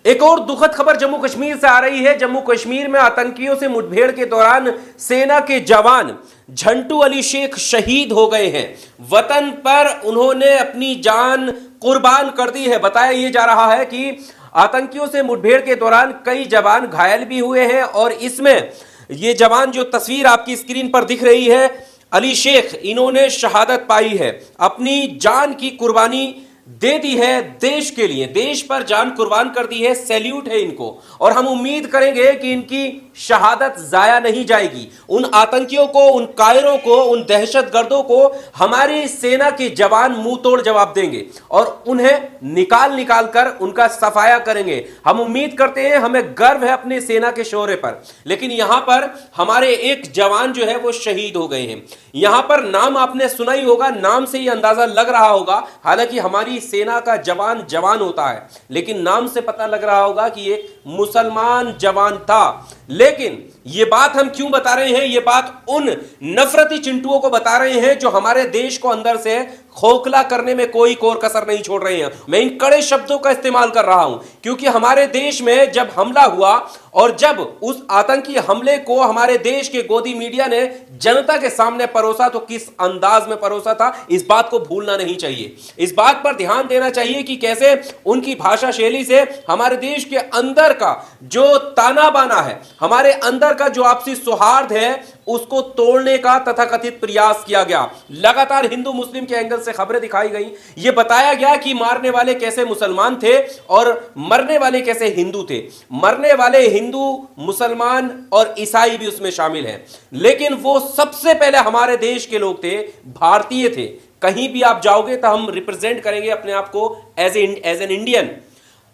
एक और दुखद खबर जम्मू कश्मीर से आ रही है। जम्मू कश्मीर में आतंकियों से मुठभेड़ के दौरान सेना के जवान झंटू अली शेख शहीद हो गए हैं। वतन पर उन्होंने अपनी जान कुर्बान कर दी है। बताया यह जा रहा है कि आतंकियों से मुठभेड़ के दौरान कई जवान घायल भी हुए हैं और इसमें ये जवान जो तस्वीर आपकी स्क्रीन पर दिख रही है, अली शेख, इन्होंने शहादत पाई है, अपनी जान की कुर्बानी दे दी है देश के लिए, देश पर जान कुर्बान कर दी है। सैल्यूट है इनको और हम उम्मीद करेंगे कि इनकी शहादत जाया नहीं जाएगी। उन आतंकियों को, उन कायरों को, उन दहशतगर्दों को हमारी सेना के जवान मुंह तोड़ जवाब देंगे और उन्हें निकाल निकाल कर उनका सफाया करेंगे। हम उम्मीद करते हैं, हमें गर्व है अपने सेना के शौर्य पर, लेकिन यहां पर हमारे एक जवान जो है वो शहीद हो गए हैं। यहां पर नाम आपने सुना ही होगा, नाम से ही अंदाजा लग रहा होगा, हालांकि हमारी सेना का जवान जवान होता है, लेकिन नाम से पता लग रहा होगा कि एक मुसलमान जवान था। लेकिन यह बात हम क्यों बता रहे हैं? यह बात उन नफरती चिंटुओं को बता रहे हैं जो हमारे देश को अंदर से खोखला करने में कोई कोर कसर नहीं छोड़ रहे हैं। मैं इन कड़े शब्दों का इस्तेमाल कर रहा हूं क्योंकि हमारे देश में जब हमला हुआ और जब उस आतंकी हमले को हमारे देश के गोदी मीडिया ने जनता के सामने परोसा, तो किस अंदाज में परोसा था, इस बात को भूलना नहीं चाहिए। इस बात पर ध्यान देना चाहिए कि कैसे उनकी भाषा शैली से हमारे देश के अंदर का जो ताना बाना है, हमारे अंदर का जो आपसी सौहार्द है, उसको तोड़ने का तथाकथित प्रयास किया गया। लगातार हिंदू मुस्लिम के एंगल से खबरें दिखाई गई। यह बताया गया कि मारने वाले कैसे मुसलमान थे और मरने वाले कैसे हिंदू थे। मरने वाले हिंदू, मुसलमान और ईसाई भी उसमें शामिल हैं, लेकिन वो सबसे पहले हमारे देश के लोग थे, भारतीय थे। कहीं भी आप जाओगे तो हम रिप्रेजेंट करेंगे अपने आप को एज एन इंडियन।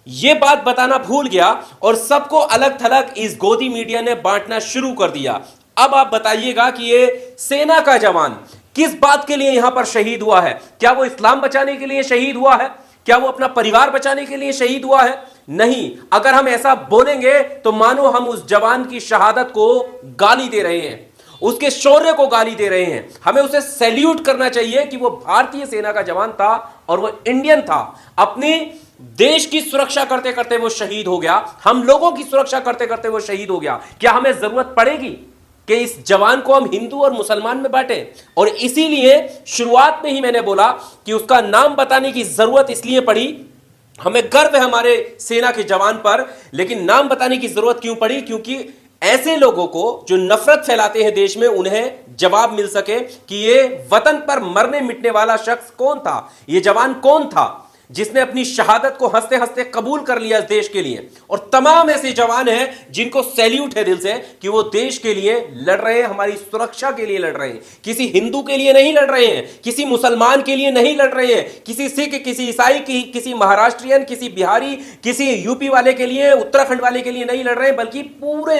यह बात बताना भूल गया और सबको अलग थलग इस गोदी मीडिया ने बांटना शुरू कर दिया। अब आप बताइएगा कि ये सेना का जवान किस बात के लिए यहां पर शहीद हुआ है? क्या वो इस्लाम बचाने के लिए शहीद हुआ है? क्या वो अपना परिवार बचाने के लिए शहीद हुआ है? नहीं। अगर हम ऐसा बोलेंगे तो मानो हम उस जवान की शहादत को गाली दे रहे हैं, उसके शौर्य को गाली दे रहे हैं। हमें उसे सैल्यूट करना चाहिए कि वो भारतीय सेना का जवान था और वो इंडियन था। अपने देश की सुरक्षा करते करते वो शहीद हो गया, हम लोगों की सुरक्षा करते करते वो शहीद हो गया। क्या हमें जरूरत पड़ेगी कि इस जवान को हम हिंदू और मुसलमान में बांटें? और इसीलिए शुरुआत में ही मैंने बोला कि उसका नाम बताने की जरूरत इसलिए पड़ी। हमें गर्व है हमारे सेना के जवान पर, लेकिन नाम बताने की जरूरत क्यों पड़ी? क्योंकि ऐसे लोगों को जो नफरत फैलाते हैं देश में, उन्हें जवाब मिल सके कि ये वतन पर मरने मिटने वाला शख्स कौन था, ये जवान कौन था जिसने अपनी शहादत को हंसते हंसते कबूल कर लिया इस देश के लिए। और तमाम ऐसे जवान हैं जिनको सैल्यूट है दिल से कि वो देश के लिए लड़ रहे हैं, हमारी सुरक्षा के लिए लड़ रहे हैं। किसी हिंदू के लिए नहीं लड़ रहे हैं, किसी मुसलमान के लिए नहीं लड़ रहे हैं, किसी सिख, किसी ईसाई, किसी महाराष्ट्रियन, किसी बिहारी, किसी यूपी वाले के लिए, उत्तराखंड वाले के लिए नहीं लड़ रहे हैं, बल्कि पूरे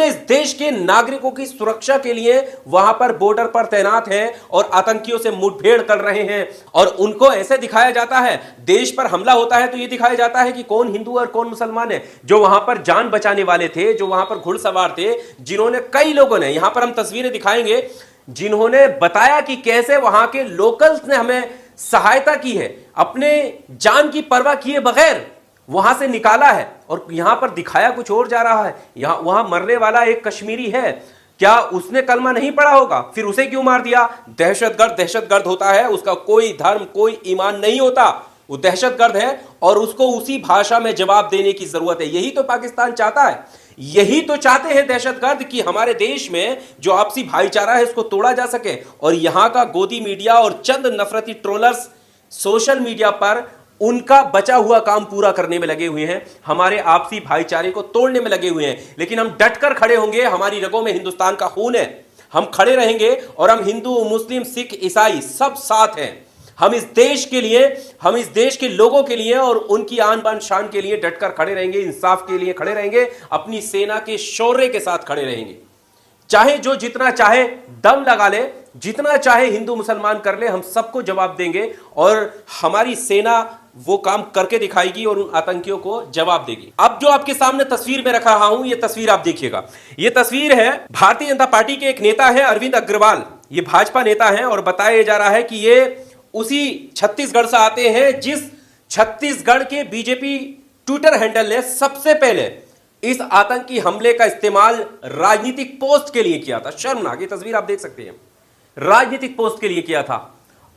इस देश के नागरिकों की सुरक्षा के लिए वहां पर बॉर्डर पर तैनात हैं और आतंकियों से मुठभेड़ कर रहे हैं। और उनको ऐसे दिखाया जाता है, देश पर हमला होता है तो यह दिखाया जाता है कि कौन हिंदू और कौन मुसलमान है। जो वहां पर जान बचाने वाले थे, जो वहां पर घुड़सवार थे, जिन्होंने, कई लोगों ने, यहां पर हम तस्वीरें दिखाएंगे, जिन्होंने बताया कि कैसे वहां के लोकल्स ने हमें सहायता की है, अपने जान की परवाह किए बगैर वहां से निकाला है। और यहां पर दिखाया कुछ और जा रहा है। यहां वहां मरने वाला एक कश्मीरी है, क्या उसने कलमा नहीं पढ़ा होगा? फिर उसे क्यों मार दिया? दहशतगर्द होता है, उसका कोई धर्म, कोई ईमान नहीं होता, वो दहशतगर्द है और उसको उसी भाषा में जवाब देने की जरूरत है। यही तो पाकिस्तान चाहता है, यही तो चाहते हैं दहशतगर्द कि हमारे देश में जो आपसी भाईचारा है उसको तोड़ा जा सके। और यहां का गोदी मीडिया और चंद नफरती ट्रोलर्स सोशल मीडिया पर उनका बचा हुआ काम पूरा करने में लगे हुए हैं, हमारे आपसी भाईचारे को तोड़ने में लगे हुए हैं। लेकिन हम डटकर खड़े होंगे, हमारी रगों में हिंदुस्तान का खून है, हम खड़े रहेंगे और हम हिंदू, मुस्लिम, सिख, ईसाई सब साथ हैं। हम इस देश के लिए, हम इस देश के लोगों के लिए और उनकी आन बान शान के लिए डटकर खड़े रहेंगे, इंसाफ के लिए खड़े रहेंगे, अपनी सेना के शौर्य के साथ खड़े रहेंगे। चाहे जो जितना चाहे दम लगा ले, जितना चाहे हिंदू मुसलमान कर ले, हम सबको जवाब देंगे और हमारी सेना वो काम करके दिखाएगी और उन आतंकियों को जवाब देगी। अब जो आपके सामने तस्वीर में रखा रहा हूं, ये तस्वीर आप देखिएगा। ये तस्वीर है भारतीय जनता पार्टी के एक नेता है अरविंद अग्रवाल, ये भाजपा नेता हैं और बताया जा रहा है कि ये उसी छत्तीसगढ़ से आते हैं जिस छत्तीसगढ़ के बीजेपी ट्विटर हैंडल ने सबसे पहले इस आतंकी हमले का इस्तेमाल राजनीतिक पोस्ट के लिए किया था। शर्मनाक, ये तस्वीर आप देख सकते हैं, राजनीतिक पोस्ट के लिए किया था।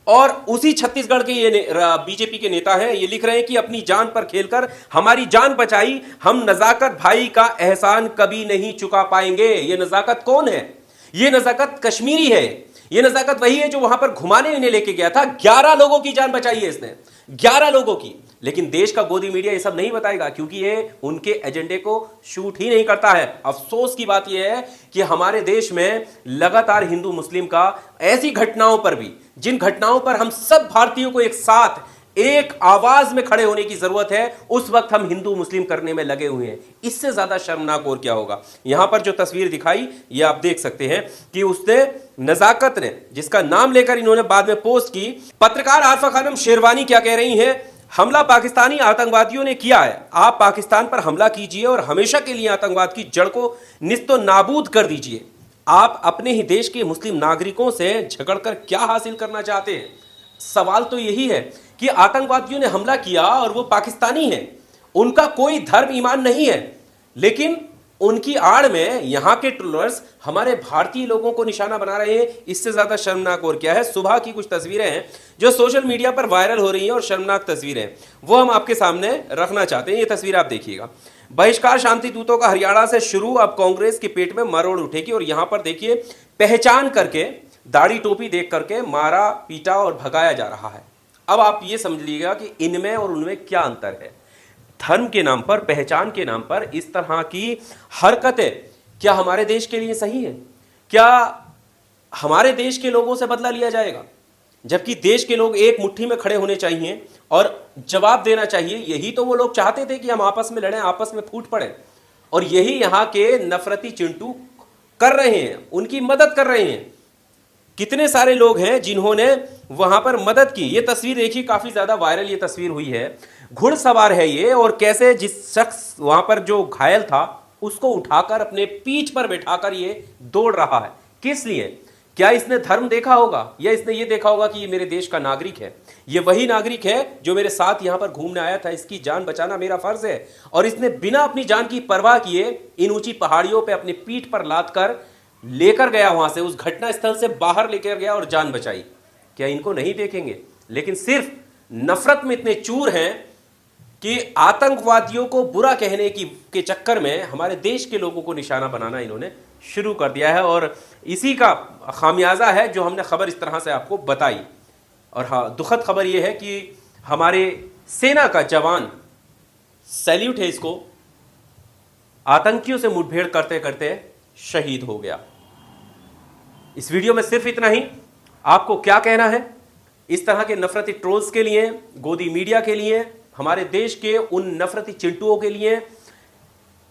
और उसी छत्तीसगढ़ के ये बीजेपी के नेता हैं, ये लिख रहे हैं कि अपनी जान पर खेलकर हमारी जान बचाई, हम नजाकत भाई का एहसान कभी नहीं चुका पाएंगे। ये नजाकत कौन है? ये नजाकत कश्मीरी है। ये नजाकत वही है जो वहां पर घुमाने इन्हें लेके गया था। 11 लोगों की जान बचाई है इसने, 11 लोगों की। लेकिन देश का गोदी मीडिया ये सब नहीं बताएगा, क्योंकि ये उनके एजेंडे को शूट ही नहीं करता है। अफसोस की बात यह है कि हमारे देश में लगातार हिंदू मुस्लिम का ऐसी घटनाओं पर भी, जिन घटनाओं पर हम सब भारतीयों को एक साथ एक आवाज में खड़े होने की जरूरत है, उस वक्त हम हिंदू मुस्लिम करने में लगे हुए हैं। इससे ज्यादा शर्मनाक और क्या होगा। यहां पर जो तस्वीर दिखाई, ये आप देख सकते हैं कि उसने नजाकत ने, जिसका नाम लेकर इन्होंने बाद में पोस्ट की, पत्रकार आरफा खानम शेरवानी क्या कह रही हैं? हमला पाकिस्तानी आतंकवादियों ने किया है, आप पाकिस्तान पर हमला कीजिए और हमेशा के लिए आतंकवाद की जड़ को निस्तो नाबूद कर दीजिए। आप अपने ही देश के मुस्लिम नागरिकों से झगड़कर क्या हासिल करना चाहते हैं? सवाल तो यही है कि आतंकवादियों ने हमला किया और वो पाकिस्तानी हैं, उनका कोई धर्म ईमान नहीं है, लेकिन उनकी आड़ में यहां के ट्रोलर्स हमारे भारतीय लोगों को निशाना बना रहे हैं। इससे ज्यादा शर्मनाक और क्या है। सुबह की कुछ तस्वीरें हैं जो सोशल मीडिया पर वायरल हो रही हैं और शर्मनाक तस्वीरें हैं, वो हम आपके सामने रखना चाहते हैं। ये तस्वीर आप देखिएगा। बहिष्कार शांति दूतों का हरियाणा से शुरू, अब कांग्रेस के पेट में मरोड़ उठेगी। और यहां पर देखिए, पहचान करके, दाढ़ी टोपी देख करके मारा पीटा और भगाया जा रहा है। अब आप ये समझ लीजिएगा कि इनमें और उनमें क्या अंतर है। धर्म के नाम पर, पहचान के नाम पर इस तरह की हरकतें क्या हमारे देश के लिए सही है? क्या हमारे देश के लोगों से बदला लिया जाएगा? जबकि देश के लोग एक मुट्ठी में खड़े होने चाहिए और जवाब देना चाहिए। यही तो वो लोग चाहते थे कि हम आपस में लड़ें, आपस में फूट पड़े, और यही यहां के नफरती चिंटू कर रहे हैं, उनकी मदद कर रहे हैं। कितने सारे लोग हैं जिन्होंने वहां पर मदद की। ये तस्वीर देखिए, काफी ज्यादा वायरल ये तस्वीर हुई है। घुड़सवार है ये, और कैसे जिस शख्स वहां पर जो घायल था उसको उठाकर अपने पीठ पर बैठाकर ये दौड़ रहा है। किस लिए? क्या इसने धर्म देखा होगा, या इसने ये देखा होगा कि ये मेरे देश का नागरिक है, ये वही नागरिक है जो मेरे साथ यहां पर घूमने आया था, इसकी जान बचाना मेरा फर्ज है। और इसने बिना अपनी जान की परवाह किए इन ऊंची पहाड़ियों पर अपने पीठ पर लाद कर लेकर गया, वहां से उस घटना स्थल से बाहर लेकर गया और जान बचाई। क्या इनको नहीं देखेंगे? लेकिन सिर्फ नफरत में इतने चूर हैं कि आतंकवादियों को बुरा कहने के चक्कर में हमारे देश के लोगों को निशाना बनाना इन्होंने शुरू कर दिया है। और इसी का खामियाजा है जो हमने खबर इस तरह से आपको बताई। और हाँ, दुखद खबर यह है कि हमारे सेना का जवान, सैल्यूट है इसको, आतंकियों से मुठभेड़ करते करते शहीद हो गया। इस वीडियो में सिर्फ इतना ही। आपको क्या कहना है इस तरह के नफरती ट्रोल्स के लिए, गोदी मीडिया के लिए, हमारे देश के उन नफरती चिंटुओं के लिए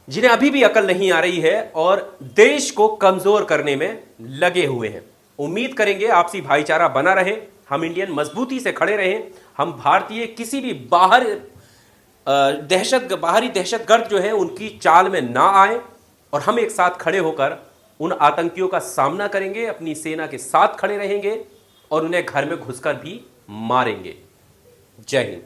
जिन्हें अभी भी अकल नहीं आ रही है और देश को कमजोर करने में लगे हुए हैं? उम्मीद करेंगे आपसी भाईचारा बना रहे, हम इंडियन मजबूती से खड़े रहें, हम भारतीय किसी भी बाहरी दहशतगर्द जो है उनकी चाल में ना आए, और हम एक साथ खड़े होकर उन आतंकियों का सामना करेंगे, अपनी सेना के साथ खड़े रहेंगे और उन्हें घर में घुसकर भी मारेंगे। जय हिंद।